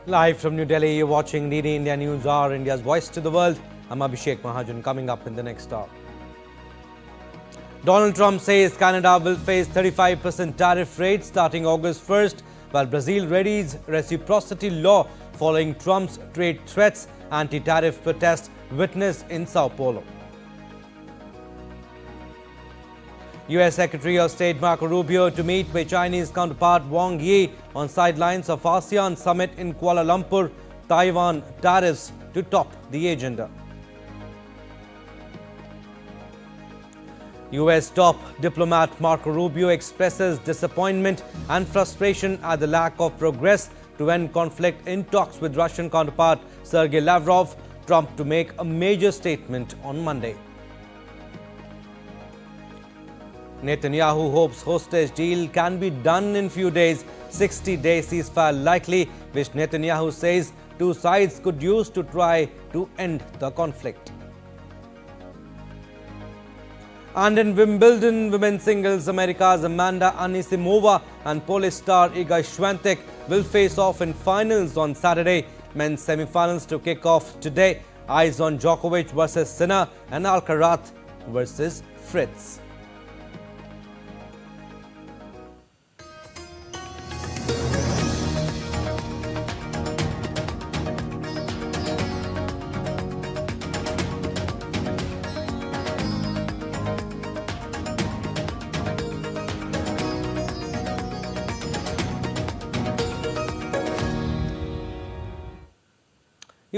Live from New Delhi, you're watching DD India News Hour, India's voice to the world. I'm Abhishek Mahajan. Coming up in the next hour. Donald Trump says Canada will face 35% tariff rate starting August 1st, while Brazil readies reciprocity law following Trump's trade threats. Anti-tariff protest witnessed in Sao Paulo. U.S. Secretary of State Marco Rubio to meet with Chinese counterpart Wang on sidelines of ASEAN summit in Kuala Lumpur. Taiwan tariffs to top the agenda. U.S. top diplomat Marco Rubio expresses disappointment and frustration at the lack of progress to end conflict in talks with Russian counterpart Sergei Lavrov. Trump to make a major statement on Monday. Netanyahu hopes hostage deal can be done in few days. 60-day ceasefire likely, which Netanyahu says two sides could use to try to end the conflict. And in Wimbledon women's singles, America's Amanda Anisimova and Polish star Iga Swiatek will face off in finals on Saturday. Men's semi-finals to kick off today. Eyes on Djokovic versus Sinner and Alcaraz versus Fritz.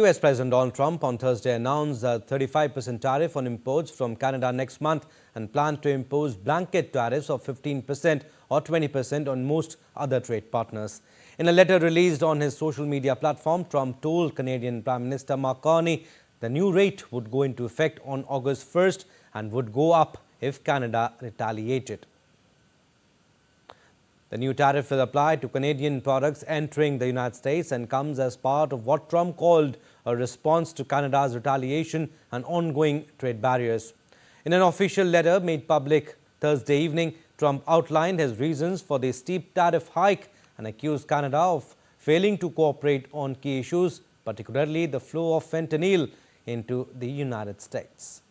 U.S. President Donald Trump on Thursday announced a 35% tariff on imports from Canada next month and planned to impose blanket tariffs of 15% or 20% on most other trade partners. In a letter released on his social media platform, Trump told Canadian Prime Minister Mark Carney the new rate would go into effect on August 1st and would go up if Canada retaliated. The new tariff will apply to Canadian products entering the United States and comes as part of what Trump called a response to Canada's retaliation and ongoing trade barriers. In an official letter made public Thursday evening, Trump outlined his reasons for the steep tariff hike and accused Canada of failing to cooperate on key issues, particularly the flow of fentanyl into the United States.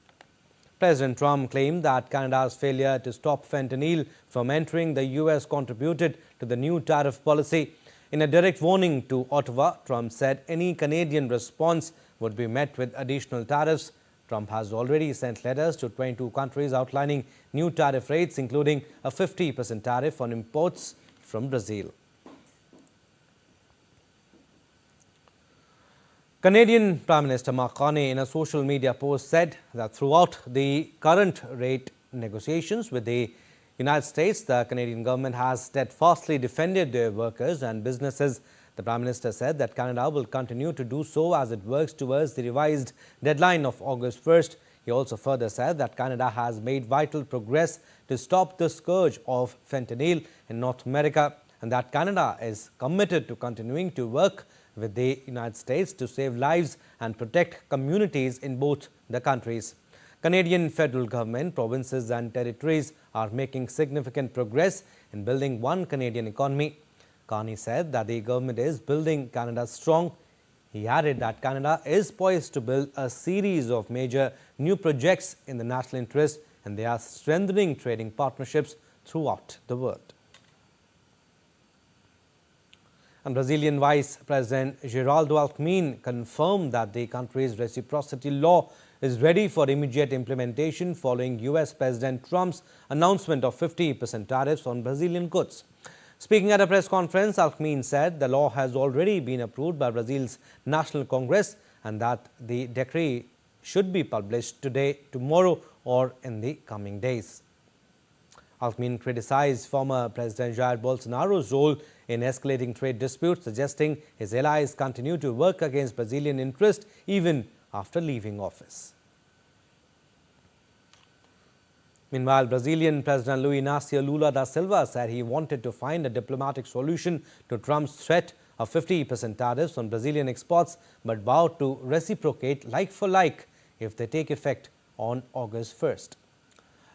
President Trump claimed that Canada's failure to stop fentanyl from entering the U.S. contributed to the new tariff policy. In a direct warning to Ottawa, Trump said any Canadian response would be met with additional tariffs. Trump has already sent letters to 22 countries outlining new tariff rates, including a 50% tariff on imports from Brazil. Canadian Prime Minister Mark Carney in a social media post said that throughout the current rate negotiations with the United States, the Canadian government has steadfastly defended their workers and businesses. The Prime Minister said that Canada will continue to do so as it works towards the revised deadline of August 1st. He also further said that Canada has made vital progress to stop the scourge of fentanyl in North America and that Canada is committed to continuing to work with the United States to save lives and protect communities in both the countries. Canadian federal government, provinces and territories are making significant progress in building one Canadian economy. Carney said that the government is building Canada strong. He added that Canada is poised to build a series of major new projects in the national interest and they are strengthening trading partnerships throughout the world. And Brazilian Vice President Geraldo Alckmin confirmed that the country's reciprocity law is ready for immediate implementation following U.S. President Trump's announcement of 50% tariffs on Brazilian goods. Speaking at a press conference, Alckmin said the law has already been approved by Brazil's National Congress and that the decree should be published today, tomorrow or in the coming days. Alckmin criticized former President Jair Bolsonaro's role in escalating trade disputes, suggesting his allies continue to work against Brazilian interests even after leaving office. Meanwhile, Brazilian President Luiz Inácio Lula da Silva said he wanted to find a diplomatic solution to Trump's threat of 50% tariffs on Brazilian exports, but vowed to reciprocate like for like if they take effect on August 1st.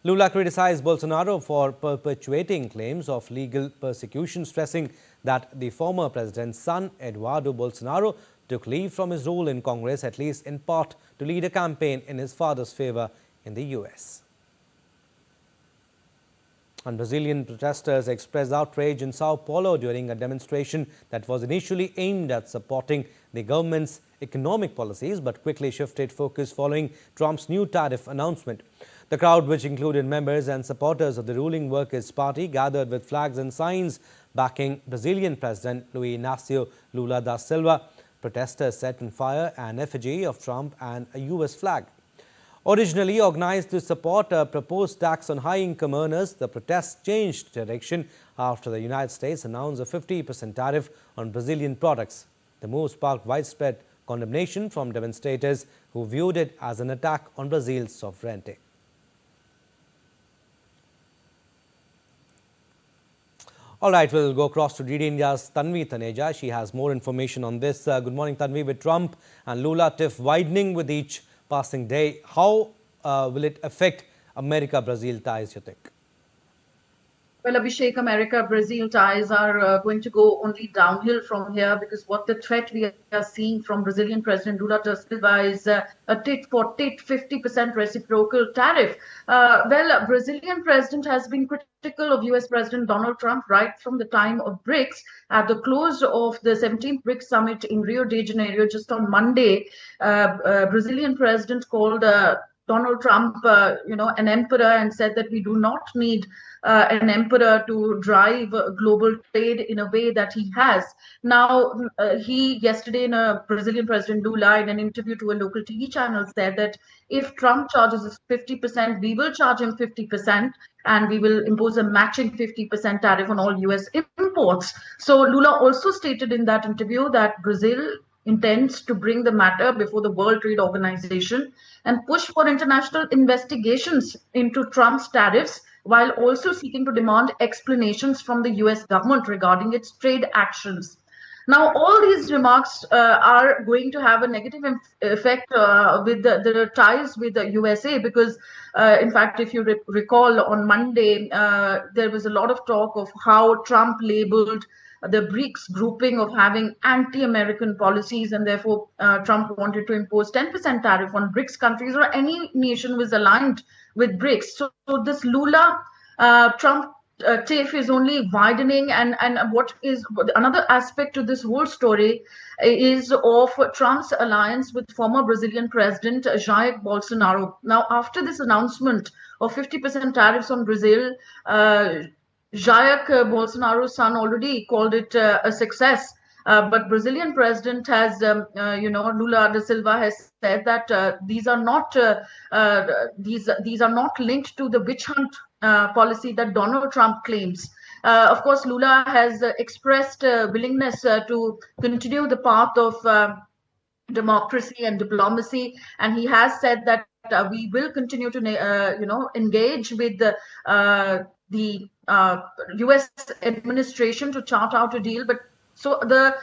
Lula criticized Bolsonaro for perpetuating claims of legal persecution, stressing that the former president's son, Eduardo Bolsonaro, took leave from his role in Congress, at least in part, to lead a campaign in his father's favor in the US. And Brazilian protesters expressed outrage in Sao Paulo during a demonstration that was initially aimed at supporting the government's economic policies, but quickly shifted focus following Trump's new tariff announcement. The crowd, which included members and supporters of the ruling Workers' Party, gathered with flags and signs backing Brazilian President Luiz Inácio Lula da Silva. Protesters set on fire an effigy of Trump and a US flag. Originally organized to support a proposed tax on high-income earners, the protests changed direction after the United States announced a 50% tariff on Brazilian products. The move sparked widespread condemnation from demonstrators who viewed it as an attack on Brazil's sovereignty. All right, we'll go across to DD India's Tanvi Taneja. She has more information on this. Good morning, Tanvi. With Trump and Lula tiff widening with each passing day, how will it affect America-Brazil ties, you think? Well, Abhishek, America-Brazil ties are going to go only downhill from here, because what the threat we are seeing from Brazilian President Lula da Silva is a tit-for-tit 50% reciprocal tariff. Well, Brazilian president has been critical of US President Donald Trump right from the time of BRICS. At the close of the 17th BRICS summit in Rio de Janeiro just on Monday, Brazilian president called Donald Trump, an emperor, and said that we do not need an emperor to drive global trade in a way that he has. Now, he yesterday, Brazilian President Lula, in an interview to a local TV channel, said that if Trump charges us 50%, we will charge him 50%, and we will impose a matching 50% tariff on all US imports. So Lula also stated in that interview that Brazil intends to bring the matter before the World Trade Organization and push for international investigations into Trump's tariffs, while also seeking to demand explanations from the US government regarding its trade actions. Now, all these remarks are going to have a negative effect with the ties with the USA, because, in fact, if you recall, on Monday, there was a lot of talk of how Trump labeled the BRICS grouping of having anti-American policies, and therefore Trump wanted to impose 10% tariff on BRICS countries or any nation was aligned with BRICS. So this Lula-Trump tiff is only widening, and what is another aspect to this whole story is of Trump's alliance with former Brazilian President Jair Bolsonaro. Now, after this announcement of 50% tariffs on Brazil, Jair Bolsonaro's son already called it a success, but Brazilian president has, Lula da Silva has said that these are not linked to the witch hunt policy that Donald Trump claims. Of course, Lula has expressed willingness to continue the path of democracy and diplomacy, and he has said that we will continue to, engage with the US administration to chart out a deal. But so the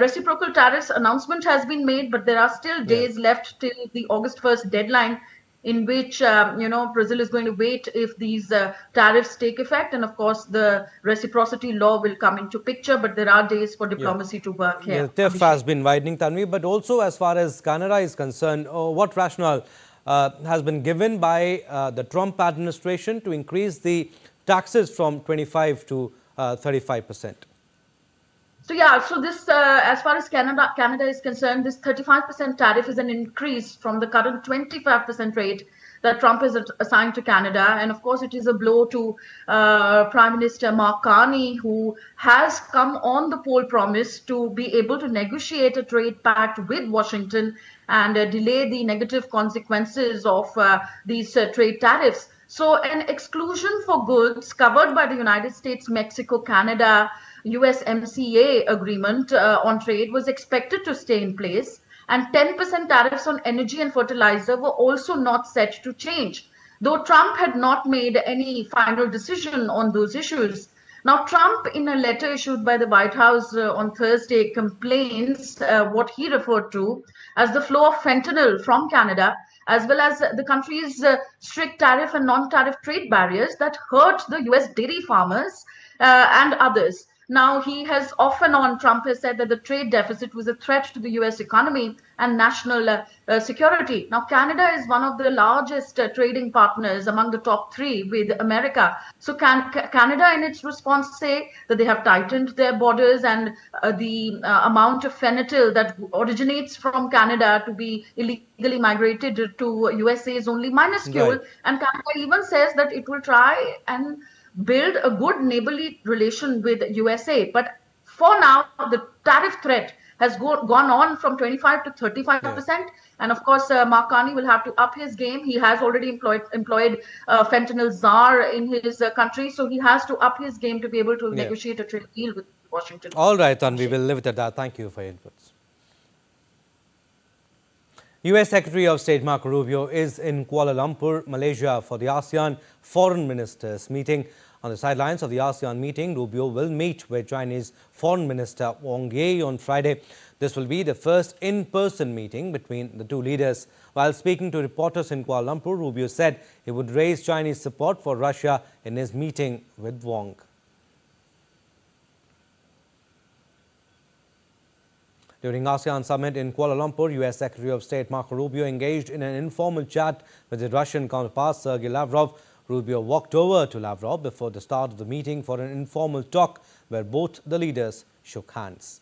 reciprocal tariffs announcement has been made, but there are still days left till the August 1st deadline, in which Brazil is going to wait if these tariffs take effect, and of course the reciprocity law will come into picture. But there are days for diplomacy to work here. The tiff has been widening, Tanvi, but also as far as Canada is concerned, what rationale has been given by the Trump administration to increase the taxes from 25 to 35%? So this, as far as Canada is concerned, this 35% tariff is an increase from the current 25% rate that Trump has assigned to Canada. And of course, it is a blow to Prime Minister Mark Carney, who has come on the poll promise to be able to negotiate a trade pact with Washington and delay the negative consequences of these trade tariffs. So an exclusion for goods covered by the United States, Mexico, Canada, USMCA agreement on trade was expected to stay in place, and 10% tariffs on energy and fertilizer were also not set to change. Though Trump had not made any final decision on those issues, Now, Trump, in a letter issued by the White House on Thursday, complains what he referred to as the flow of fentanyl from Canada, as well as the country's strict tariff and non-tariff trade barriers that hurt the US dairy farmers and others. Now, Trump has said that the trade deficit was a threat to the US economy and national security. Now, Canada is one of the largest trading partners among the top three with America. So Canada, in its response, say that they have tightened their borders, and the amount of fentanyl that originates from Canada to be illegally migrated to USA is only minuscule. Right. And Canada even says that it will try and build a good neighborly relation with USA. But for now, the tariff threat has gone on from 25 to 35%. Yeah. And of course, Mark Carney will have to up his game. He has already employed fentanyl czar in his country. So he has to up his game to be able to negotiate a trade deal with Washington. All right, Tanvi, we'll leave it at that. Thank you for your inputs. US Secretary of State Marco Rubio is in Kuala Lumpur, Malaysia for the ASEAN Foreign Ministers meeting. On the sidelines of the ASEAN meeting, Rubio will meet with Chinese Foreign Minister Wang on Friday. This will be the first in-person meeting between the two leaders. While speaking to reporters in Kuala Lumpur, Rubio said he would raise Chinese support for Russia in his meeting with Wang. During ASEAN summit in Kuala Lumpur, US Secretary of State Marco Rubio engaged in an informal chat with his Russian counterpart Sergei Lavrov. Rubio walked over to Lavrov before the start of the meeting for an informal talk where both the leaders shook hands.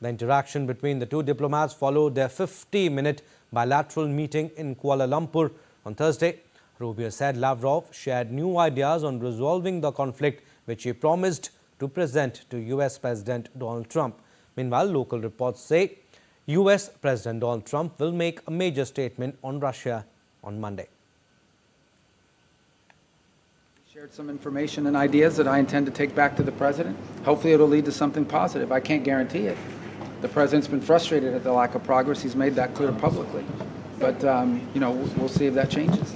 The interaction between the two diplomats followed their 50-minute bilateral meeting in Kuala Lumpur on Thursday. Rubio said Lavrov shared new ideas on resolving the conflict, which he promised to present to US President Donald Trump. Meanwhile, local reports say US President Donald Trump will make a major statement on Russia on Monday. Shared some information and ideas that I intend to take back to the president. Hopefully it'll lead to something positive. I can't guarantee it. The president's been frustrated at the lack of progress. He's made that clear publicly. But, we'll see if that changes.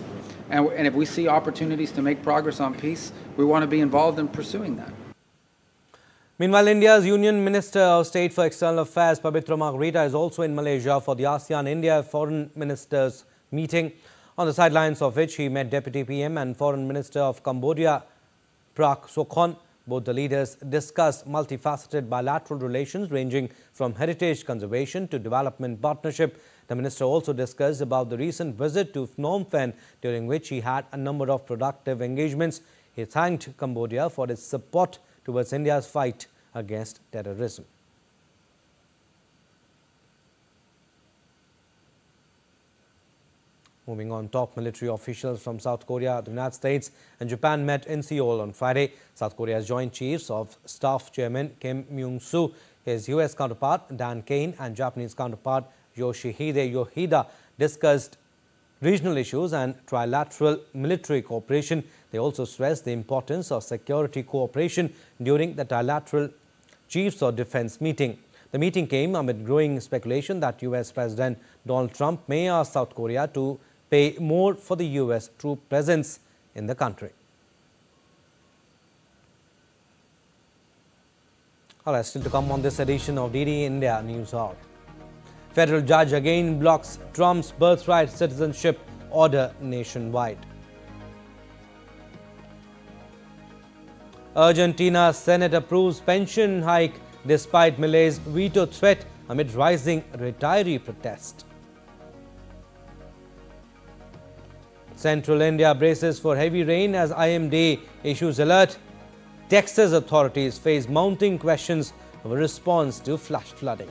And if we see opportunities to make progress on peace, we want to be involved in pursuing that. Meanwhile, India's Union Minister of State for External Affairs, Pabitra Margarita, is also in Malaysia for the ASEAN-India Foreign Ministers meeting, on the sidelines of which he met Deputy PM and Foreign Minister of Cambodia, Prak Sokhonn. Both the leaders discussed multifaceted bilateral relations ranging from heritage conservation to development partnership. The minister also discussed about the recent visit to Phnom Penh, during which he had a number of productive engagements. He thanked Cambodia for its support towards India's fight against terrorism. Moving on, top military officials from South Korea, the United States and Japan met in Seoul on Friday. South Korea's Joint Chiefs of Staff Chairman Kim Myung-soo, his US counterpart Dan Kane and Japanese counterpart Yoshihide Yoshida discussed regional issues and trilateral military cooperation. They also stressed the importance of security cooperation during the trilateral Chiefs of Defense meeting. The meeting came amid growing speculation that US President Donald Trump may ask South Korea to pay more for the US troop presence in the country. All right, still to come on this edition of DD India News Hour. Federal judge again blocks Trump's birthright citizenship order nationwide. Argentina Senate approves pension hike despite Malay's veto threat amid rising retiree protest. Central India braces for heavy rain as IMD issues alert. Texas authorities face mounting questions of a response to flash flooding.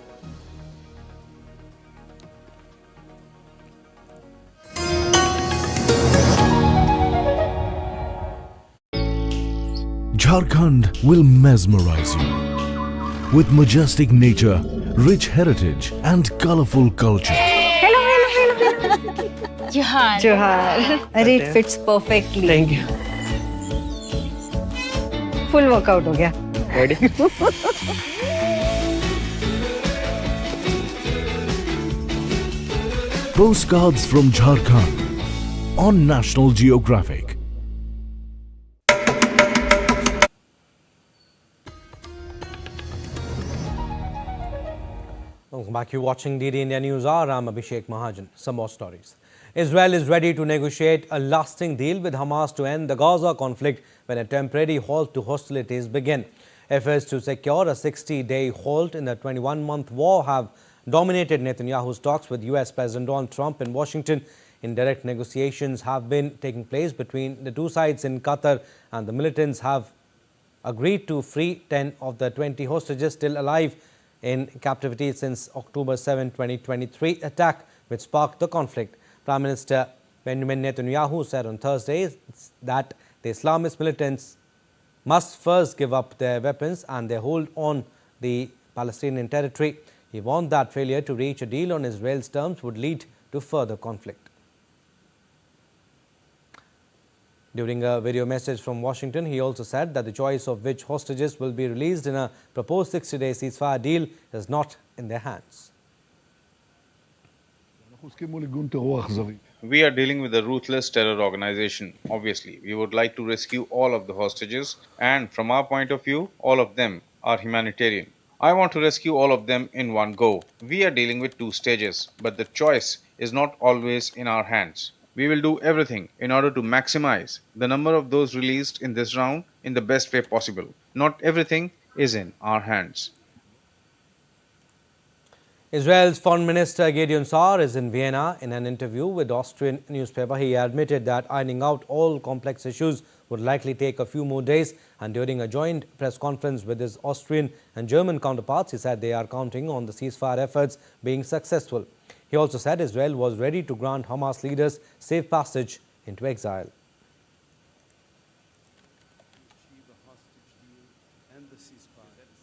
Jharkhand will mesmerize you with majestic nature, rich heritage and colorful culture. Johar. Johar. It fits perfectly. Thank you. Full workout हो गया. Ready? Postcards from Jharkhand on National Geographic. Welcome back. You're watching DD India News Hour. I'm Abhishek Mahajan. Some more stories. Israel is ready to negotiate a lasting deal with Hamas to end the Gaza conflict when a temporary halt to hostilities begin. Efforts to secure a 60-day halt in the 21-month war have dominated Netanyahu's talks with U.S. President Donald Trump in Washington. Indirect negotiations have been taking place between the two sides in Qatar, and the militants have agreed to free 10 of the 20 hostages still alive in captivity since October 7, 2023 attack, which sparked the conflict. Prime Minister Benjamin Netanyahu said on Thursday that the Islamist militants must first give up their weapons and their hold on the Palestinian territory. He warned that failure to reach a deal on Israel's terms would lead to further conflict. During a video message from Washington, he also said that the choice of which hostages will be released in a proposed 60-day ceasefire deal is not in their hands. We are dealing with a ruthless terror organization. Obviously, we would like to rescue all of the hostages, and from our point of view, all of them are humanitarian. I want to rescue all of them in one go. We are dealing with two stages, but the choice is not always in our hands. We will do everything in order to maximize the number of those released in this round in the best way possible. Not everything is in our hands. Israel's Foreign Minister Gideon Saar is in Vienna. In an interview with Austrian newspaper, he admitted that ironing out all complex issues would likely take a few more days, and during a joint press conference with his Austrian and German counterparts, he said they are counting on the ceasefire efforts being successful. He also said Israel was ready to grant Hamas leaders safe passage into exile.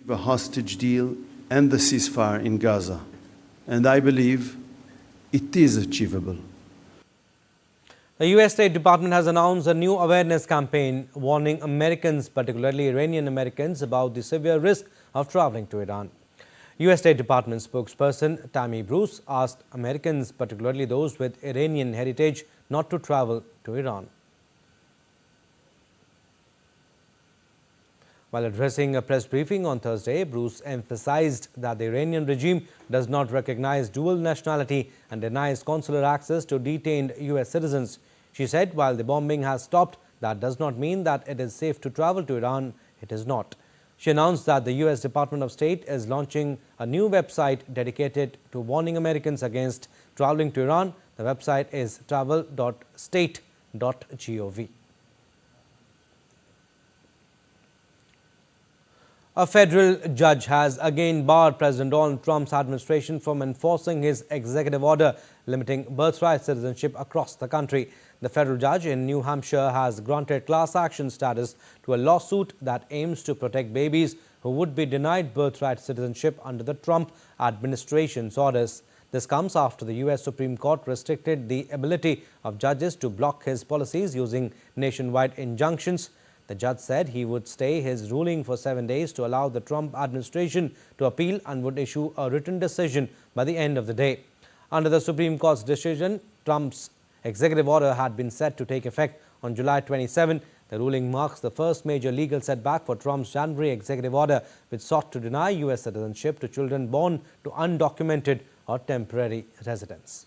A hostage deal and the ceasefire in Gaza, and I believe it is achievable. The U.S. State Department has announced a new awareness campaign warning Americans, particularly Iranian Americans, about the severe risk of traveling to Iran. U.S. State Department spokesperson Tammy Bruce asked Americans, particularly those with Iranian heritage, not to travel to Iran. While addressing a press briefing on Thursday, Bruce emphasized that the Iranian regime does not recognize dual nationality and denies consular access to detained U.S. citizens. She said while the bombing has stopped, that does not mean that it is safe to travel to Iran. It is not. She announced that the U.S. Department of State is launching a new website dedicated to warning Americans against traveling to Iran. The website is travel.state.gov. A federal judge has again barred President Donald Trump's administration from enforcing his executive order limiting birthright citizenship across the country. The federal judge in New Hampshire has granted class action status to a lawsuit that aims to protect babies who would be denied birthright citizenship under the Trump administration's orders. This comes after the U.S. Supreme Court restricted the ability of judges to block his policies using nationwide injunctions. The judge said he would stay his ruling for 7 days to allow the Trump administration to appeal and would issue a written decision by the end of the day. Under the Supreme Court's decision, Trump's executive order had been set to take effect on July 27. The ruling marks the first major legal setback for Trump's January executive order, which sought to deny U.S. citizenship to children born to undocumented or temporary residents.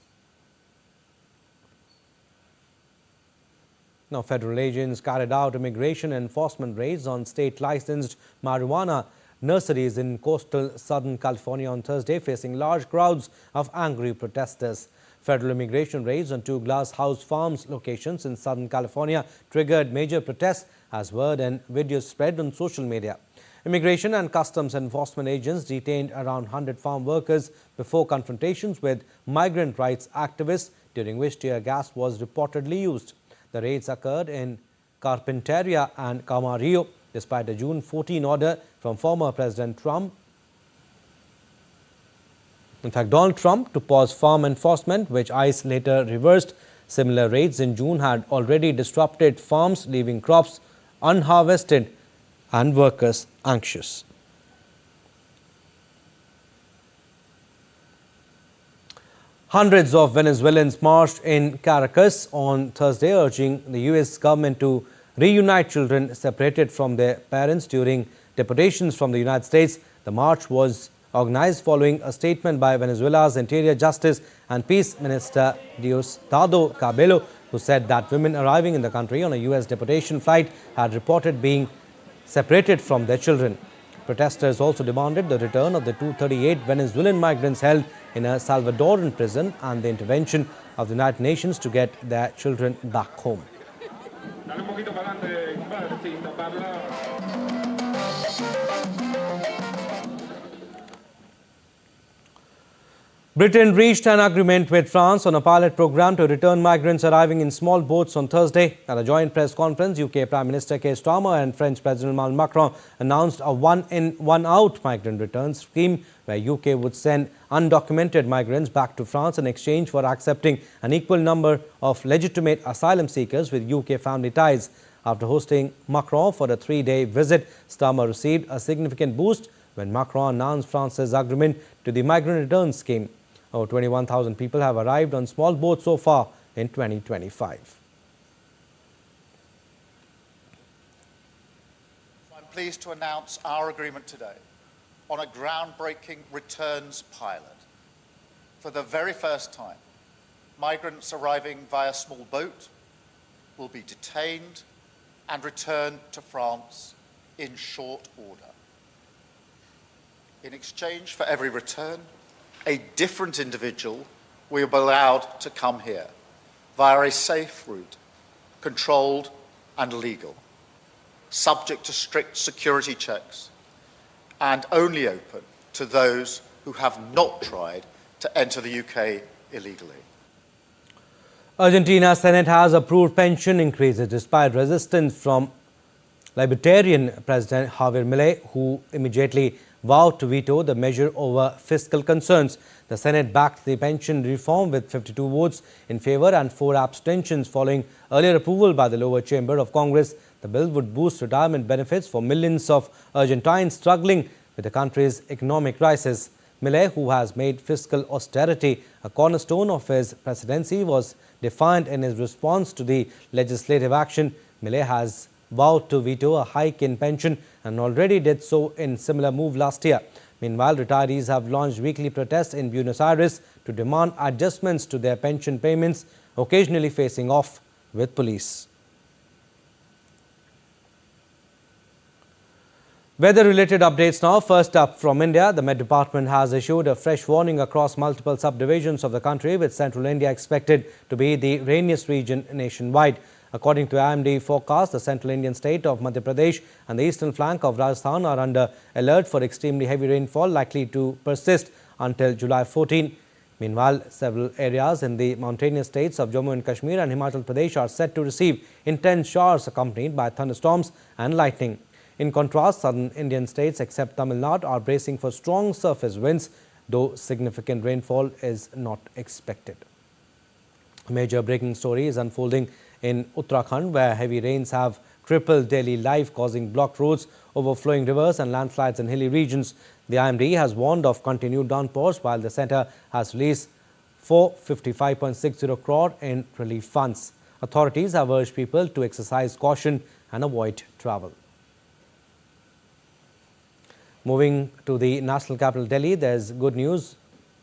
Now, federal agents carried out immigration enforcement raids on state-licensed marijuana nurseries in coastal Southern California on Thursday, facing large crowds of angry protesters. Federal immigration raids on two Glass House Farms locations in Southern California triggered major protests as word and videos spread on social media. Immigration and customs enforcement agents detained around 100 farm workers before confrontations with migrant rights activists, during which tear gas was reportedly used. The raids occurred in Carpinteria and Camarillo, despite a June 14 order from former President Trump. In fact, Donald Trump to pause farm enforcement, which ICE later reversed. Similar raids in June had already disrupted farms, leaving crops unharvested and workers anxious. Hundreds of Venezuelans marched in Caracas on Thursday, urging the U.S. government to reunite children separated from their parents during deportations from the United States. The march was organized following a statement by Venezuela's Interior Justice and Peace Minister Diosdado Cabello, who said that women arriving in the country on a U.S. deportation flight had reported being separated from their children. Protesters also demanded the return of the 238 Venezuelan migrants held in a Salvadoran prison and the intervention of the United Nations to get their children back home. Britain reached an agreement with France on a pilot program to return migrants arriving in small boats on Thursday. At a joint press conference, UK Prime Minister Keir Starmer and French President Emmanuel Macron announced a one-in, one-out migrant return scheme where UK would send undocumented migrants back to France in exchange for accepting an equal number of legitimate asylum seekers with UK family ties. After hosting Macron for a 3-day visit, Starmer received a significant boost when Macron announced France's agreement to the migrant return scheme. Over 21,000 people have arrived on small boats so far in 2025. I'm pleased to announce our agreement today on a groundbreaking returns pilot. For the very first time, migrants arriving via small boat will be detained and returned to France in short order. In exchange for every return, a different individual will be allowed to come here via a safe route, controlled and legal, subject to strict security checks, and only open to those who have not tried to enter the UK illegally. Argentina Senate has approved pension increases despite resistance from Libertarian President Javier Milei, who immediately vowed to veto the measure over fiscal concerns. The Senate backed the pension reform with 52 votes in favour and 4 abstentions following earlier approval by the lower chamber of Congress. The bill would boost retirement benefits for millions of Argentines struggling with the country's economic crisis. Milei, who has made fiscal austerity a cornerstone of his presidency, was defiant in his response to the legislative action. Milei has vowed to veto a hike in pension and already did so in similar move last year. Meanwhile, retirees have launched weekly protests in Buenos Aires to demand adjustments to their pension payments, occasionally facing off with police. Weather-related updates now. First up from India, the Met Department has issued a fresh warning across multiple subdivisions of the country, with central India expected to be the rainiest region nationwide. According to IMD forecast, the central Indian state of Madhya Pradesh and the eastern flank of Rajasthan are under alert for extremely heavy rainfall likely to persist until July 14. Meanwhile, several areas in the mountainous states of Jammu and Kashmir and Himachal Pradesh are set to receive intense showers accompanied by thunderstorms and lightning. In contrast, southern Indian states except Tamil Nadu are bracing for strong surface winds, though significant rainfall is not expected. A major breaking story is unfolding in Uttarakhand, where heavy rains have crippled daily life, causing blocked roads, overflowing rivers and landslides in hilly regions. The IMD has warned of continued downpours, while the centre has released 455.60 crore in relief funds. Authorities have urged people to exercise caution and avoid travel. Moving to the national capital Delhi, there is good news.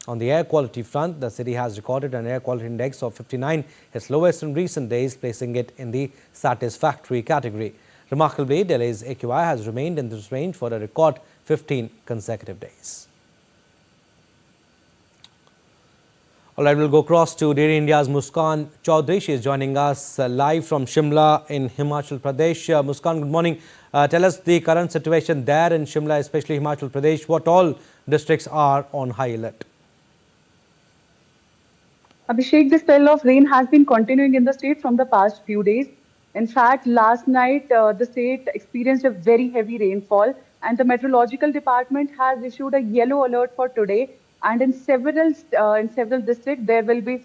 On the air quality front, the city has recorded an air quality index of 59, its lowest in recent days, placing it in the satisfactory category. Remarkably, Delhi's AQI has remained in this range for a record 15 consecutive days. All right, we'll go across to Dairy India's Muskan Chaudhary. She is joining us live from Shimla in Himachal Pradesh. Muskan, good morning. Tell us the current situation there in Shimla, especially Himachal Pradesh. What all districts are on high alert? Abhishek, the spell of rain has been continuing in the state from the past few days. In fact, last night, the state experienced a very heavy rainfall, and the meteorological department has issued a yellow alert for today. And in several districts, there will be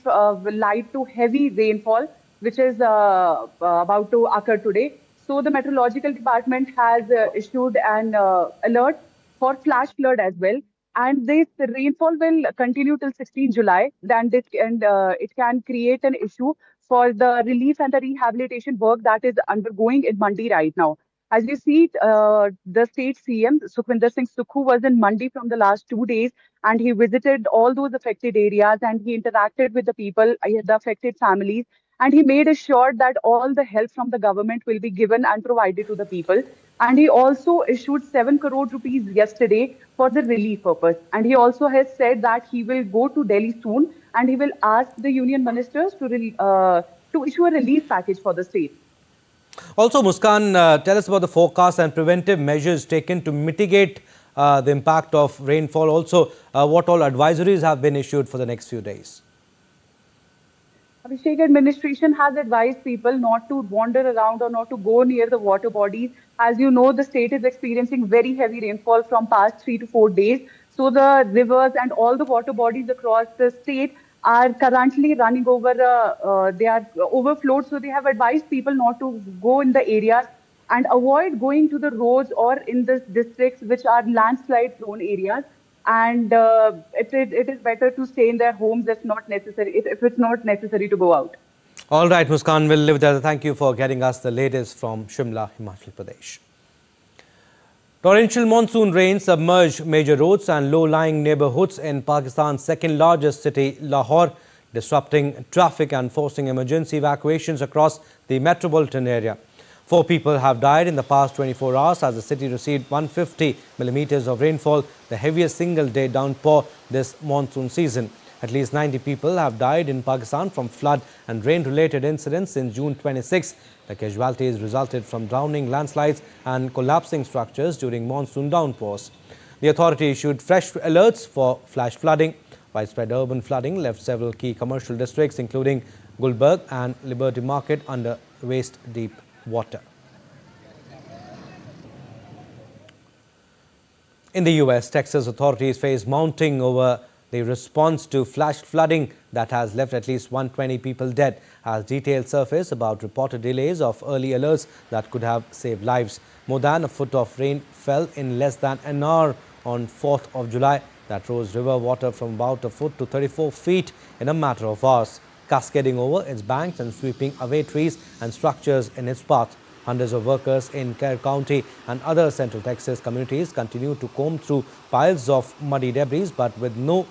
light to heavy rainfall, which is about to occur today. So the meteorological department has issued an alert for flash flood as well. And this rainfall will continue till 16 July. It can create an issue for the relief and the rehabilitation work that is undergoing in Mandi right now. As you see, the state CM, Sukhwinder Singh Sukhu, was in Mandi from the last 2 days, and he visited all those affected areas and he interacted with the people, the affected families, and he made assured that all the help from the government will be given and provided to the people. And he also issued 7 crore rupees yesterday for the relief purpose. And he also has said that he will go to Delhi soon and he will ask the union ministers to issue a relief package for the state. Also, Muskan, tell us about the forecast and preventive measures taken to mitigate the impact of rainfall. Also, what all advisories have been issued for the next few days? Abhishek, administration has advised people not to wander around or not to go near the water bodies. As you know, the state is experiencing very heavy rainfall from past 3 to 4 days. So the rivers and all the water bodies across the state are currently running over, they are overflowed. So they have advised people not to go in the areas and avoid going to the roads or in the districts which are landslide prone areas. And it is better to stay in their homes if not necessary, if it's not necessary to go out. All right, Muskan, we'll leave it there. Thank you for getting us the latest from Shimla, Himachal Pradesh. Torrential monsoon rain submerged major roads and low-lying neighborhoods in Pakistan's second largest city, Lahore, disrupting traffic and forcing emergency evacuations across the metropolitan area. 4 people have died in the past 24 hours as the city received 150 millimeters of rainfall, the heaviest single-day downpour this monsoon season. At least 90 people have died in Pakistan from flood and rain-related incidents since June 26. The casualties resulted from drowning, landslides and collapsing structures during monsoon downpours. The authority issued fresh alerts for flash flooding. Widespread urban flooding left several key commercial districts, including Gulberg and Liberty Market, under waist-deep water. In the US, Texas authorities face mounting over the response to flash flooding that has left at least 120 people dead, as details surface about reported delays of early alerts that could have saved lives. More than a foot of rain fell in less than an hour on 4th of July that rose river water from about a foot to 34 feet in a matter of hours, cascading over its banks and sweeping away trees and structures in its path. Hundreds of workers in Kerr County and other Central Texas communities continue to comb through piles of muddy debris, but with no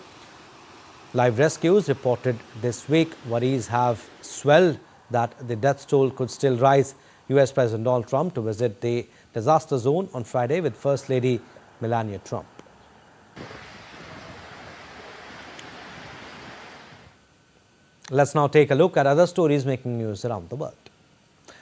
live rescues reported this week. Worries have swelled that the death toll could still rise. US President Donald Trump to visit the disaster zone on Friday with First Lady Melania Trump. Let's now take a look at other stories making news around the world.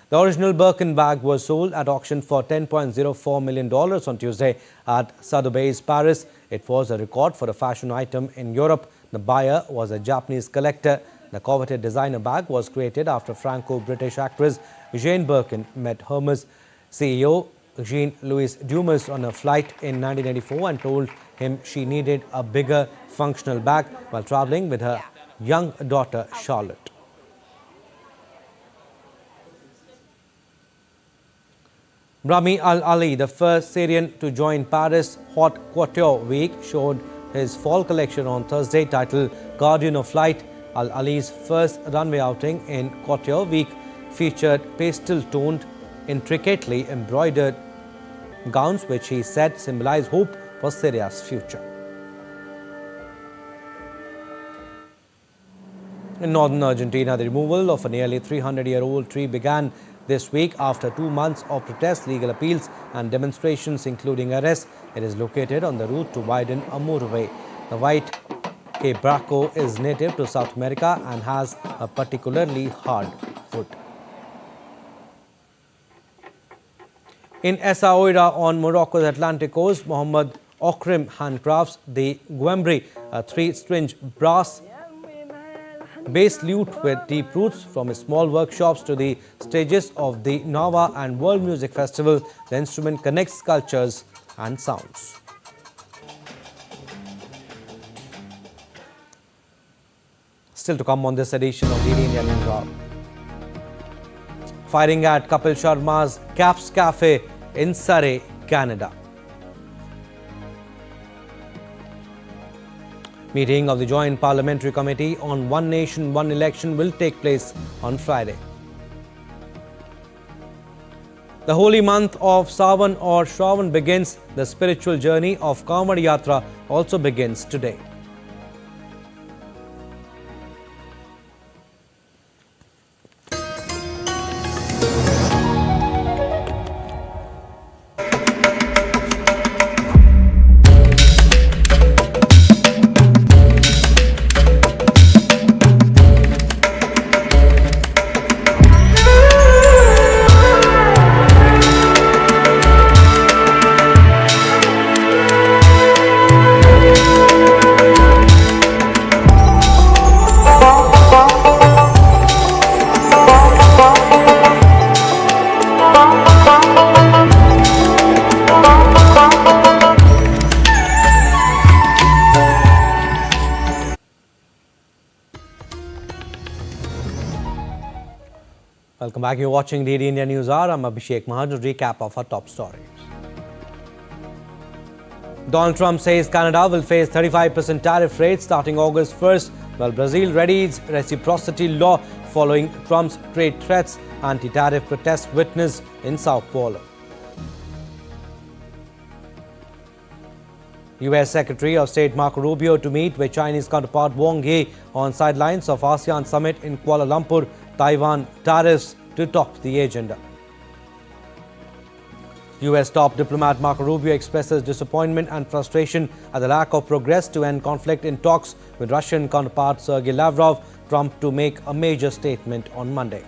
The original Birkin bag was sold at auction for $10.04 million on Tuesday at Sotheby's, Paris. It was a record for a fashion item in Europe. The buyer was a Japanese collector. The coveted designer bag was created after Franco-British actress Jane Birkin met Hermes CEO Jean-Louis Dumas on a flight in 1994 and told him she needed a bigger functional bag while traveling with her young daughter Charlotte. Rami Al-Ali, the first Syrian to join Paris Haute Couture Week, showed his fall collection on Thursday titled Guardian of Light. Al-Ali's first runway outing in Couture Week featured pastel-toned, intricately embroidered gowns which he said symbolize hope for Syria's future. In northern Argentina, the removal of a nearly 300-year-old tree began this week after 2 months of protests, legal appeals and demonstrations, including arrests. It is located on the route to widen a motorway. The white quebracho is native to South America and has a particularly hard wood. In Essaouira on Morocco's Atlantic coast, Mohammed Okrim handcrafts the guembri, a 3-string brass bass lute with deep roots. From his small workshops to the stages of the Nava and World Music Festival, the instrument connects cultures and sounds. Still to come on this edition of DD India News Hour. Firing at Kapil Sharma's Caps Cafe in Surrey, Canada. Meeting of the Joint Parliamentary Committee on One Nation, One Election will take place on Friday. The holy month of Sawan or Shravan begins. The spiritual journey of Ganga Yatra also begins today. Welcome back. You're watching DD India News Hour. I'm Abhishek Mahajan. Recap of our top stories. Donald Trump says Canada will face 35% tariff rates starting August 1st, while Brazil readies reciprocity law following Trump's trade threats. Anti-tariff protests witnessed in Sao Paulo. U.S. Secretary of State Marco Rubio to meet with Chinese counterpart Wang on sidelines of ASEAN summit in Kuala Lumpur. Taiwan tariffs to top the agenda. U.S. top diplomat Marco Rubio expresses disappointment and frustration at the lack of progress to end conflict in talks with Russian counterpart Sergei Lavrov. Trump to make a major statement on Monday.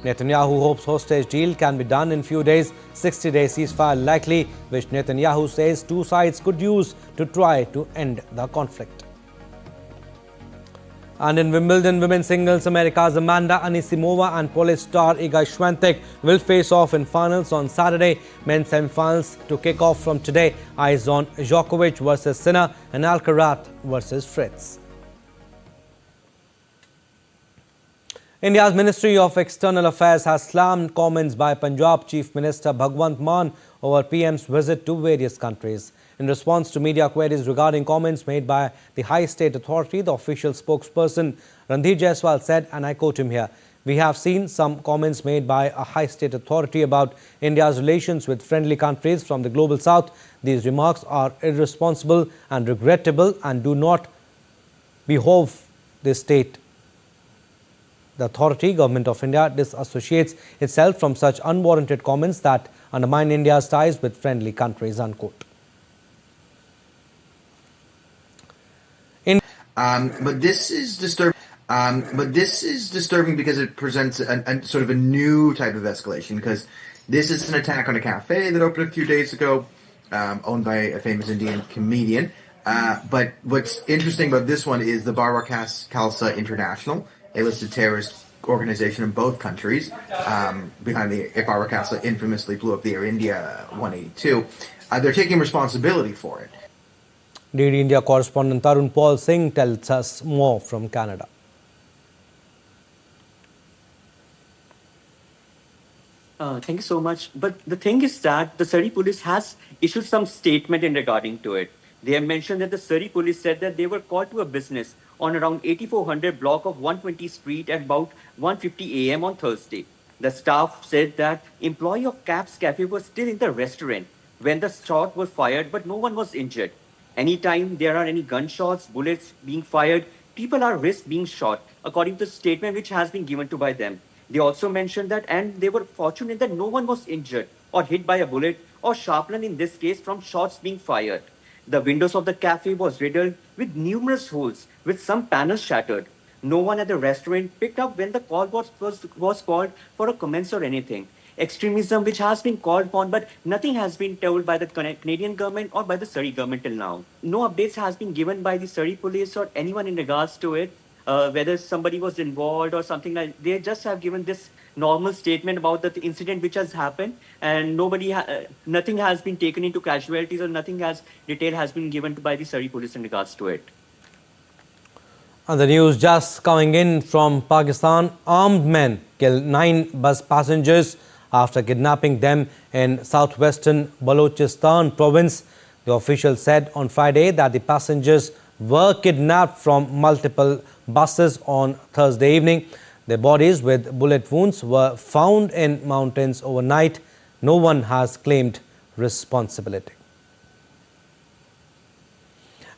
Netanyahu hopes hostage deal can be done in few days. 60-day ceasefire likely, which Netanyahu says two sides could use to try to end the conflict. And in Wimbledon women's singles, America's Amanda Anisimova and Polish star Iga Swiatek will face off in finals on Saturday. Men's semi-finals to kick off from today. Eyes on Djokovic versus Sinner and Alcaraz versus Fritz. India's Ministry of External Affairs has slammed comments by Punjab Chief Minister Bhagwant Mann over PM's visit to various countries. In response to media queries regarding comments made by the High State Authority, the official spokesperson Randhir Jaiswal said, and I quote him here, "We have seen some comments made by a High State Authority about India's relations with friendly countries from the global south. These remarks are irresponsible and regrettable and do not behove the state. The authority, Government of India, disassociates itself from such unwarranted comments that undermine India's ties with friendly countries," unquote. But this is disturbing. Because it presents a sort of a new type of escalation. Because this is an attack on a cafe that opened a few days ago, owned by a famous Indian comedian. But what's interesting about this one is the Barwa Khalsa International, a listed terrorist organization in both countries, behind the Barwa Khalsa infamously blew up the Air India 182. They're taking responsibility for it. DD India correspondent Tarun Paul Singh tells us more from Canada. Thank you so much. But the thing is that the Surrey police has issued some statement in regarding to it. They have mentioned that the Surrey police said that they were called to a business on around 8400 block of 120 Street at about 1:50 a.m. on Thursday. The staff said that employee of Cap's Cafe was still in the restaurant when the shot was fired, but no one was injured. Anytime there are any gunshots, bullets being fired, people are risked being shot, according to the statement which has been given to by them. They also mentioned that, and they were fortunate that no one was injured or hit by a bullet or sharpened in this case from shots being fired. The windows of the cafe was riddled with numerous holes, with some panels shattered. No one at the restaurant picked up when the call was called for a comments or anything. Extremism which has been called upon, but nothing has been told by the Canadian government or by the Surrey government till now. No updates has been given by the Surrey police or anyone in regards to it, whether somebody was involved or something like. They just have given this normal statement about the incident which has happened, and nothing has been taken into casualties or detail has been given by the Surrey police in regards to it. And the news just coming in from Pakistan, armed men killed 9 bus passengers after kidnapping them in southwestern Balochistan province. The official said on Friday that the passengers were kidnapped from multiple buses on Thursday evening. Their bodies with bullet wounds were found in mountains overnight. No one has claimed responsibility.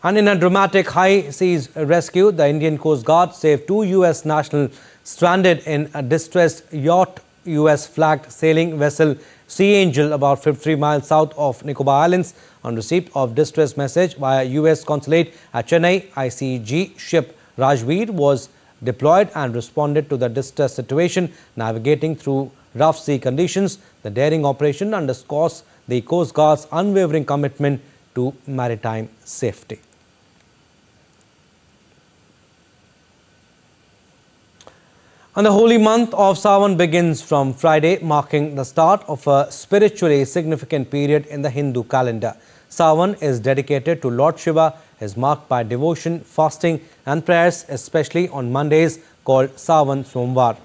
And in a dramatic high seas rescue, the Indian Coast Guard saved 2 U.S. nationals stranded in a distressed yacht U.S. flagged sailing vessel Sea Angel about 53 miles south of Nicobar Islands. On receipt of distress message via U.S. consulate at Chennai, ICG ship Rajveer was deployed and responded to the distress situation, navigating through rough sea conditions. The daring operation underscores the Coast Guard's unwavering commitment to maritime safety. And the holy month of Sawan begins from Friday, marking the start of a spiritually significant period in the Hindu calendar. Sawan is dedicated to Lord Shiva, is marked by devotion, fasting and prayers, especially on Mondays called Sawan Somvar.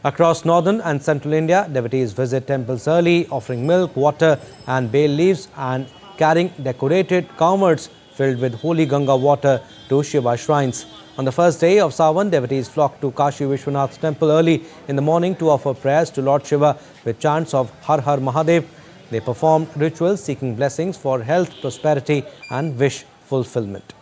Across northern and central India, devotees visit temples early, offering milk, water and bay leaves and carrying decorated cowmers filled with holy Ganga water to Shiva shrines. On the first day of Sawan, devotees flock to Kashi Vishwanath temple early in the morning to offer prayers to Lord Shiva with chants of Har Har Mahadev. They perform rituals seeking blessings for health, prosperity and wish fulfillment.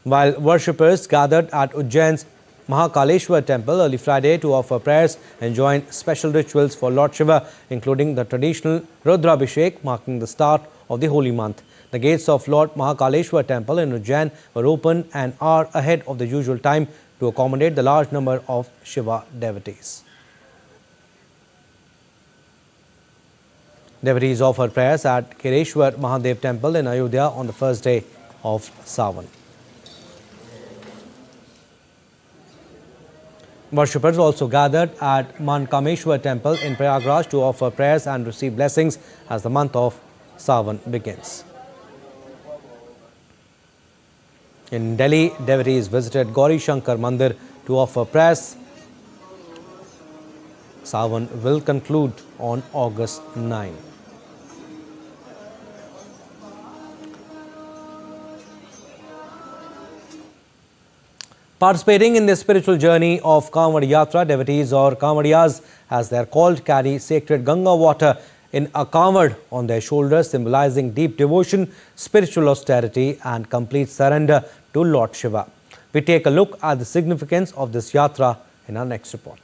While worshippers gathered at Ujjain's Mahakaleshwar temple early Friday to offer prayers and join special rituals for Lord Shiva, including the traditional Rudrabhishek, marking the start of the holy month. The gates of Lord Mahakaleshwar temple in Ujjain were opened an hour ahead of the usual time to accommodate the large number of Shiva devotees. Devotees offered prayers at Kireshwar Mahadev temple in Ayodhya on the first day of Sawan. Worshippers also gathered at Mankameshwar temple in Prayagraj to offer prayers and receive blessings as the month of Sawan begins. In Delhi, devotees visited Gauri Shankar Mandir to offer prayers. Sawan will conclude on August 9. Participating in the spiritual journey of Ganga Yatra, devotees or Gangadiyas, as they are called, carry sacred Ganga water in a kavod on their shoulders, symbolizing deep devotion, spiritual austerity and complete surrender to Lord Shiva. We take a look at the significance of this yatra in our next report.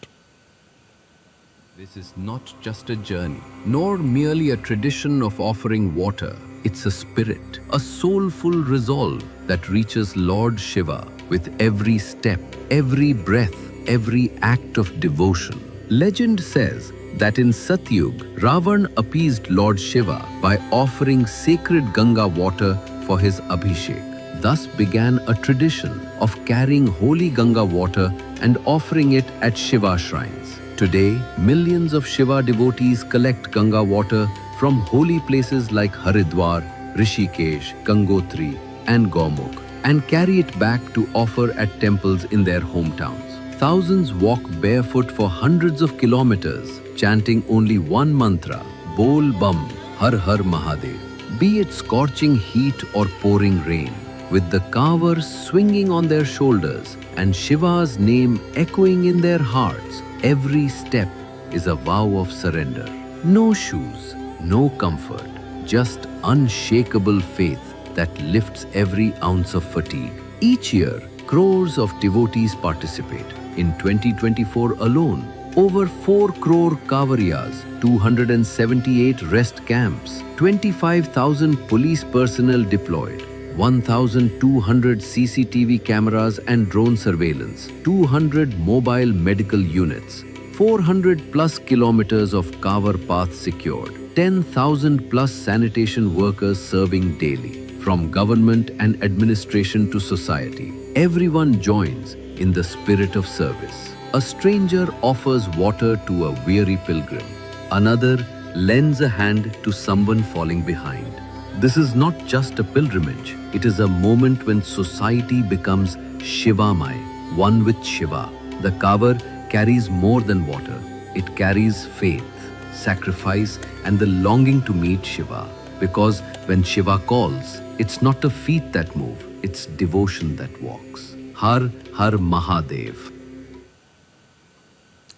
This is not just a journey, nor merely a tradition of offering water. It's a spirit, a soulful resolve that reaches Lord Shiva with every step, every breath, every act of devotion. Legend says that in Satyug, Ravan appeased Lord Shiva by offering sacred Ganga water for his Abhishek. Thus began a tradition of carrying holy Ganga water and offering it at Shiva shrines. Today, millions of Shiva devotees collect Ganga water from holy places like Haridwar, Rishikesh, Gangotri and Gaumukh and carry it back to offer at temples in their hometowns. Thousands walk barefoot for hundreds of kilometers, chanting only one mantra, Bol Bum, Har Har Mahadev. Be it scorching heat or pouring rain, with the kavars swinging on their shoulders and Shiva's name echoing in their hearts, every step is a vow of surrender. No shoes, no comfort, just unshakable faith that lifts every ounce of fatigue. Each year, crores of devotees participate. In 2024 alone, over 4 crore Kavariyas, 278 rest camps, 25,000 police personnel deployed, 1,200 CCTV cameras and drone surveillance, 200 mobile medical units, 400 plus kilometers of Kavar paths secured, 10,000 plus sanitation workers serving daily. From government and administration to society, everyone joins in the spirit of service. A stranger offers water to a weary pilgrim. Another lends a hand to someone falling behind. This is not just a pilgrimage. It is a moment when society becomes Shivamay, one with Shiva. The kavar carries more than water. It carries faith, sacrifice, and the longing to meet Shiva. Because when Shiva calls, it's not the feet that move, it's devotion that walks. Har Har Mahadev.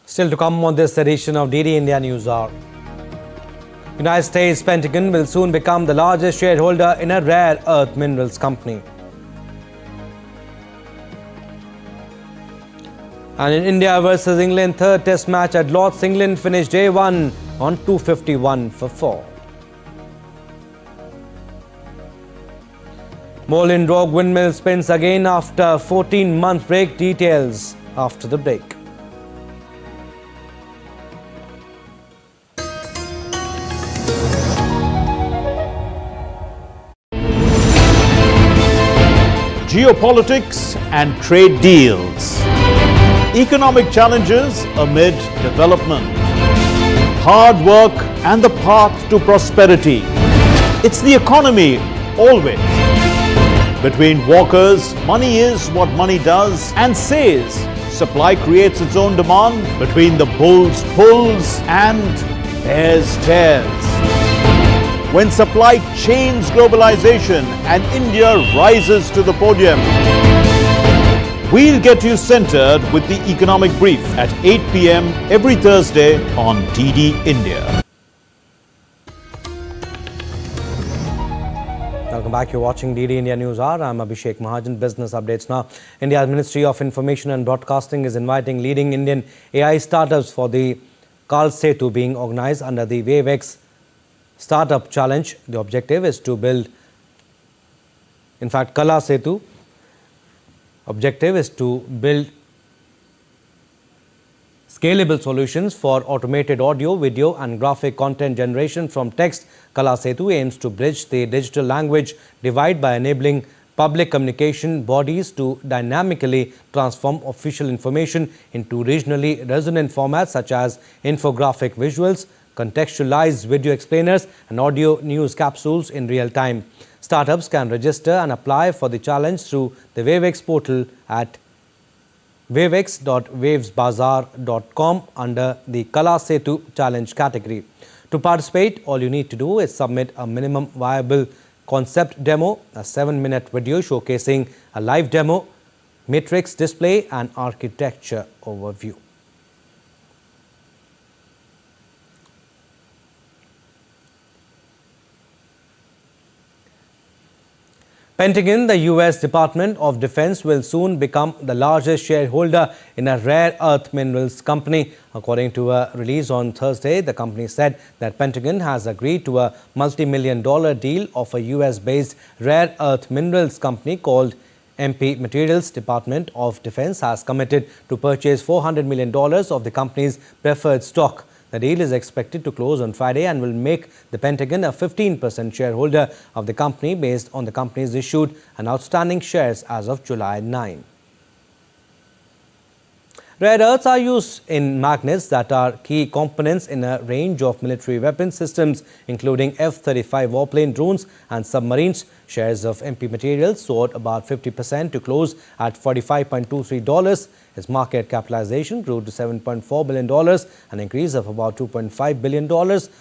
Still to come on this edition of DD India News Hour. United States Pentagon will soon become the largest shareholder in a rare earth minerals company. And in India versus England, third test match at Lord's, England finished day 1 on 251 for 4. Mulan Rouge Windmill spins again after 14-month break. Details after the break. Geopolitics and trade deals. Economic challenges amid development. Hard work and the path to prosperity. It's the economy always. Between walkers, money is what money does and says. Supply creates its own demand. Between the bulls pulls and bears tears. When supply chains globalization and India rises to the podium. We'll get you centered with the economic brief at 8 p.m. every Thursday on DD India. Welcome back. You're watching DD India News Hour. I'm Abhishek Mahajan. Business updates now. India's Ministry of Information and Broadcasting is inviting leading Indian AI startups for the Kala Setu being organized under the WaveX Startup Challenge. The objective is to build, Kala Setu objective is to build scalable solutions for automated audio, video and graphic content generation from text. Kala Setu aims to bridge the digital language divide by enabling public communication bodies to dynamically transform official information into regionally resonant formats such as infographic visuals, contextualized video explainers and audio news capsules in real time. Startups can register and apply for the challenge through the WaveX portal at wavex.wavesbazaar.com under the Kala Setu Challenge category. To participate, all you need to do is submit a minimum viable concept demo, a 7-minute video showcasing a live demo, matrix display and architecture overview. Pentagon, the U.S. Department of Defense, will soon become the largest shareholder in a rare earth minerals company. According to a release on Thursday, the company said that Pentagon has agreed to a multi-million-dollar deal of a U.S.-based rare earth minerals company called MP Materials. Department of Defense has committed to purchase $400 million of the company's preferred stock. The deal is expected to close on Friday and will make the Pentagon a 15% shareholder of the company based on the company's issued and outstanding shares as of July 9. Rare earths are used in magnets that are key components in a range of military weapon systems, including F-35 warplane drones and submarines. Shares of MP Materials soared about 50% to close at $45.23. Its market capitalization grew to $7.4 billion, an increase of about $2.5 billion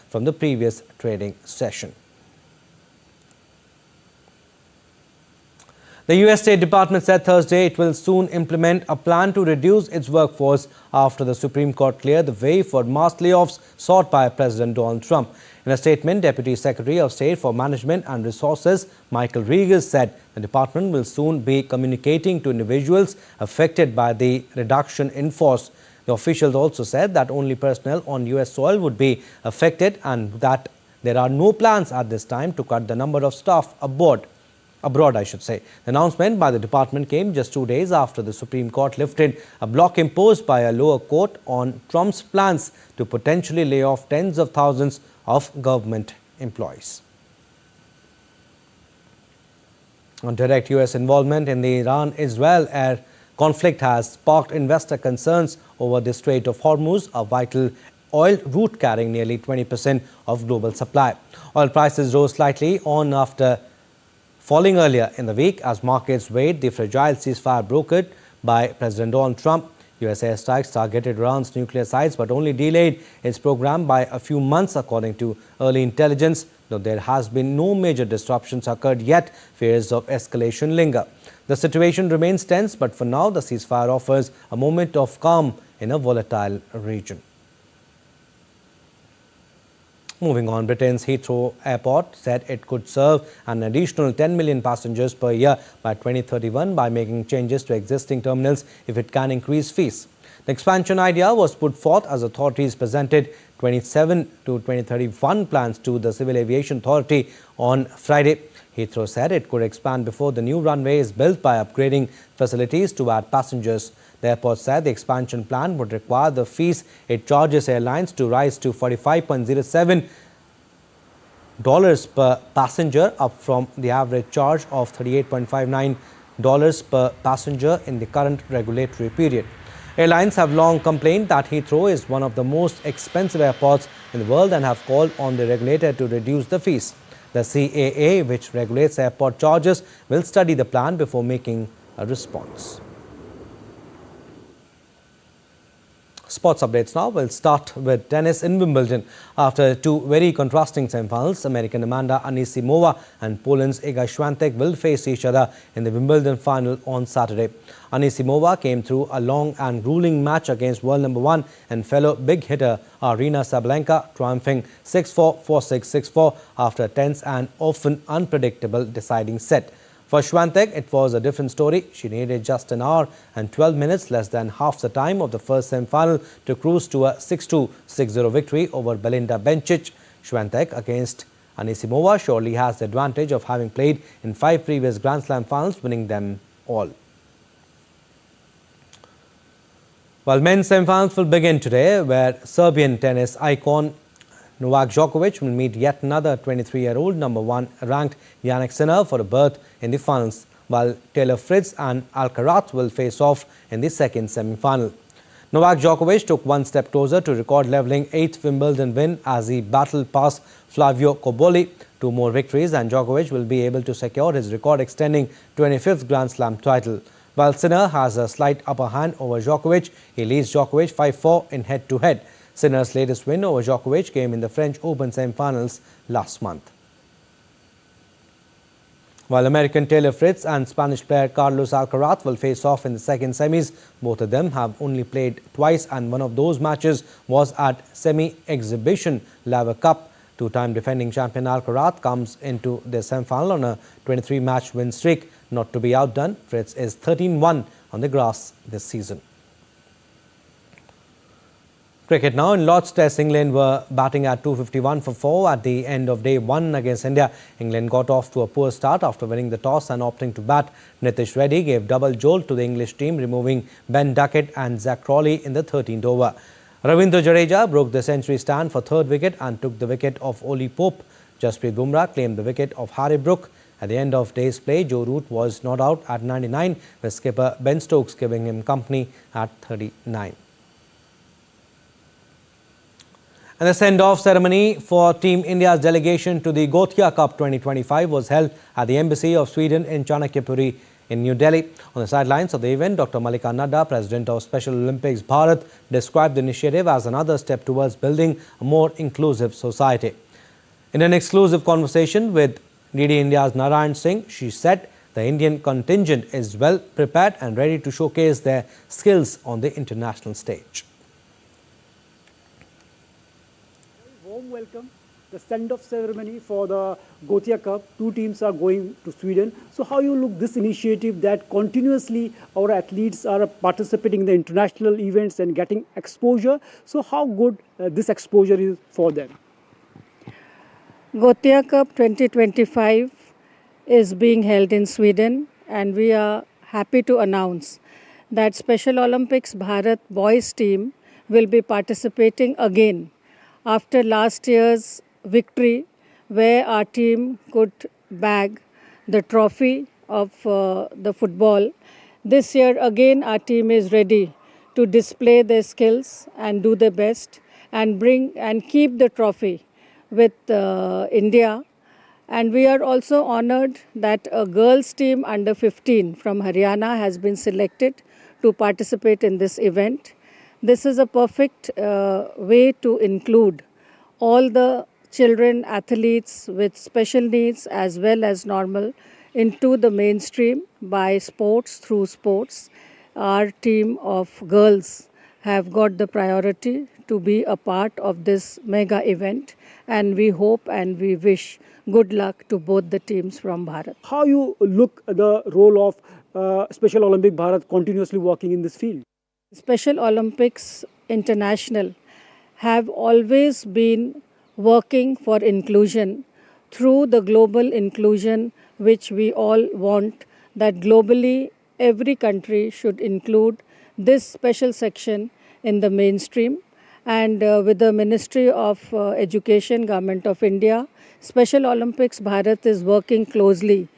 from the previous trading session. The U.S. State Department said Thursday it will soon implement a plan to reduce its workforce after the Supreme Court cleared the way for mass layoffs sought by President Donald Trump. In a statement, Deputy Secretary of State for Management and Resources Michael Regas said the department will soon be communicating to individuals affected by the reduction in force. The officials also said that only personnel on U.S. soil would be affected and that there are no plans at this time to cut the number of staff abroad. The announcement by the department came just 2 days after the Supreme Court lifted a block imposed by a lower court on Trump's plans to potentially lay off tens of thousands of government employees. On direct U.S. involvement in the Iran-Israel air conflict has sparked investor concerns over the Strait of Hormuz, a vital oil route carrying nearly 20% of global supply. Oil prices rose slightly on after falling earlier in the week as markets weighed the fragile ceasefire brokered by President Donald Trump. U.S. airstrikes targeted Iran's nuclear sites but only delayed its program by a few months, according to early intelligence. Though there has been no major disruptions occurred yet, fears of escalation linger. The situation remains tense, but for now the ceasefire offers a moment of calm in a volatile region. Moving on, Britain's Heathrow Airport said it could serve an additional 10 million passengers per year by 2031 by making changes to existing terminals if it can increase fees. The expansion idea was put forth as authorities presented 27 to 2031 plans to the Civil Aviation Authority on Friday. Heathrow said it could expand before the new runway is built by upgrading facilities to add passengers. The airport said the expansion plan would require the fees it charges airlines to rise to $45.07 per passenger, up from the average charge of $38.59 per passenger in the current regulatory period. Airlines have long complained that Heathrow is one of the most expensive airports in the world and have called on the regulator to reduce the fees. The CAA, which regulates airport charges, will study the plan before making a response. Sports updates now. We'll start with tennis in Wimbledon. After two very contrasting semi-finals, American Amanda Anisimova and Poland's Iga Swiatek will face each other in the Wimbledon final on Saturday. Anisimova came through a long and grueling match against world number 1 and fellow big hitter Aryna Sabalenka, triumphing 6-4, 4-6, 6-4 after a tense and often unpredictable deciding set. For Swiatek, it was a different story. She needed just an hour and 12 minutes, less than half the time of the first semi-final, to cruise to a 6-2, 6-0 victory over Belinda Bencic. Swiatek against Anisimova surely has the advantage of having played in 5 previous Grand Slam finals, winning them all. Well, men's semi-finals will begin today, where Serbian tennis icon Novak Djokovic will meet yet another 23-year-old number 1 ranked Jannik Sinner for a berth in the finals, while Taylor Fritz and Alcaraz will face off in the second semi-final. Novak Djokovic took one step closer to record leveling 8th Wimbledon win as he battled past Flavio Cobolli. 2 more victories and Djokovic will be able to secure his record-extending 25th Grand Slam title. While Sinner has a slight upper hand over Djokovic, he leads Djokovic 5-4 in head-to-head. Sinner's latest win over Djokovic came in the French Open semi-finals last month. While American Taylor Fritz and Spanish player Carlos Alcaraz will face off in the second semis, both of them have only played twice, and one of those matches was at semi-exhibition Laver Cup. 2-time defending champion Alcaraz comes into the semi-final on a 23-match win streak. Not to be outdone, Fritz is 13-1 on the grass this season. Cricket now. In Lord's Test, England were batting at 251 for 4 at the end of day 1 against India. England got off to a poor start after winning the toss and opting to bat. Nitish Reddy gave double jolt to the English team, removing Ben Duckett and Zach Crawley in the 13th over. Ravindra Jadeja broke the century stand for 3rd wicket and took the wicket of Oli Pope. Jasprit Bumrah claimed the wicket of Harry Brook. At the end of day's play, Joe Root was not out at 99, with skipper Ben Stokes giving him company at 39. And the send-off ceremony for Team India's delegation to the Gothia Cup 2025 was held at the Embassy of Sweden in Chanakyapuri in New Delhi. On the sidelines of the event, Dr. Malika Nadda, President of Special Olympics Bharat, described the initiative as another step towards building a more inclusive society. In an exclusive conversation with DD India's Narayan Singh, she said the Indian contingent is well prepared and ready to showcase their skills on the international stage. Warm welcome. The send-off ceremony for the Gothia Cup. 2 teams are going to Sweden. So how you look this initiative that continuously our athletes are participating in the international events and getting exposure. So how good this exposure is for them? Gothia Cup 2025 is being held in Sweden, and we are happy to announce that Special Olympics Bharat boys team will be participating again after last year's victory, where our team could bag the trophy of the football. This year again our team is ready to display their skills and do their best and bring and keep the trophy with India. And we are also honored that a girls team under 15 from Haryana has been selected to participate in this event. This is a perfect way to include all the children, athletes with special needs as well as normal into the mainstream by sports, through sports. Our team of girls have got the priority to be a part of this mega event, and we hope and we wish good luck to both the teams from Bharat. How you look at the role of Special Olympic Bharat continuously working in this field? Special Olympics International have always been working for inclusion through the global inclusion which we all want, that globally every country should include this special section in the mainstream. And with the Ministry of Education, Government of India, Special Olympics Bharat is working closely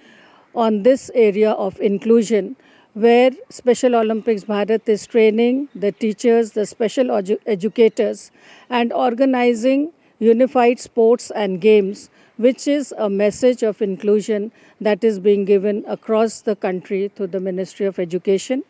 on this area of inclusion, where Special Olympics Bharat is training the teachers, the special educators, and organizing unified sports and games, which is a message of inclusion that is being given across the country through the Ministry of Education.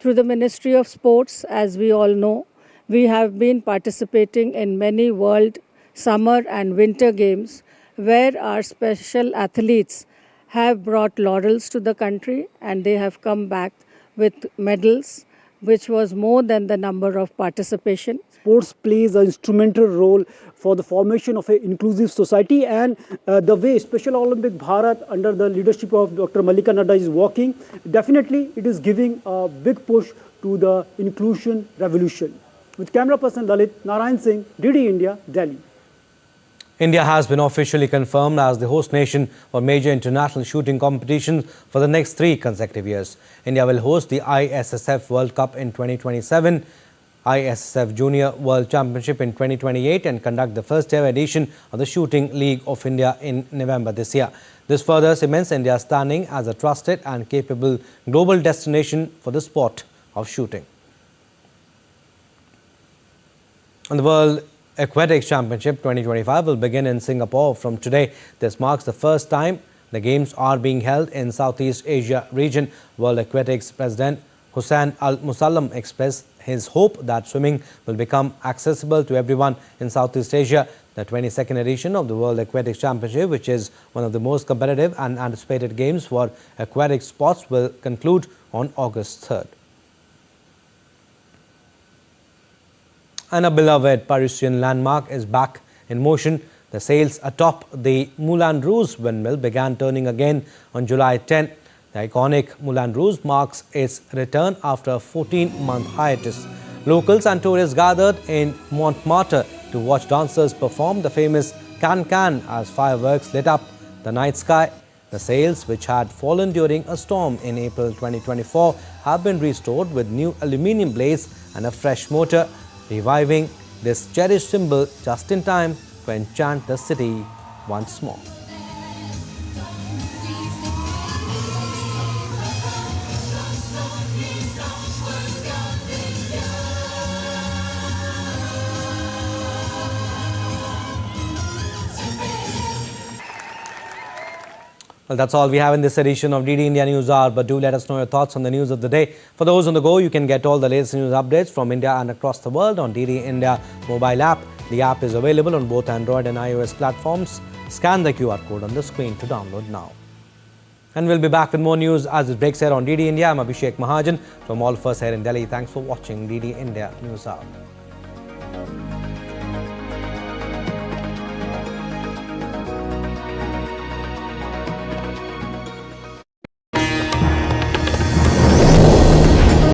Through the Ministry of Sports, as we all know, we have been participating in many world summer and winter games where our special athletes have brought laurels to the country, and they have come back with medals, which was more than the number of participation. Sports plays an instrumental role for the formation of an inclusive society, and the way Special Olympic Bharat under the leadership of Dr. Mallika Nadda is working, definitely it is giving a big push to the inclusion revolution. With camera person Lalit, Narayan Singh, DD India, Delhi. India has been officially confirmed as the host nation for major international shooting competitions for the next 3 consecutive years. India will host the ISSF World Cup in 2027, ISSF Junior World Championship in 2028 and conduct the first ever edition of the Shooting League of India in November this year. This further cements India's standing as a trusted and capable global destination for the sport of shooting. And the World Aquatics Championship 2025 will begin in Singapore from today. This marks the first time the Games are being held in Southeast Asia region. World Aquatics President Hussain Al Musallam expressed his hope that swimming will become accessible to everyone in Southeast Asia. The 22nd edition of the World Aquatics Championship, which is one of the most competitive and anticipated games for aquatic sports, will conclude on August 3rd. And a beloved Parisian landmark is back in motion. The sails atop the Mulan Rouge Windmill began turning again on July 10. The iconic Mulan Rouge marks its return after a 14-month hiatus. Locals and tourists gathered in Montmartre to watch dancers perform the famous can-can as fireworks lit up the night sky. The sails, which had fallen during a storm in April 2024, have been restored with new aluminium blades and a fresh motor, reviving this cherished symbol just in time to enchant the city once more. Well, that's all we have in this edition of DD India News Hour, but do let us know your thoughts on the news of the day. For those on the go, you can get all the latest news updates from India and across the world on DD India mobile app. The app is available on both Android and iOS platforms. Scan the QR code on the screen to download now. And we'll be back with more news as it breaks here on DD India. I'm Abhishek Mahajan from all of us here in Delhi. Thanks for watching DD India News Hour.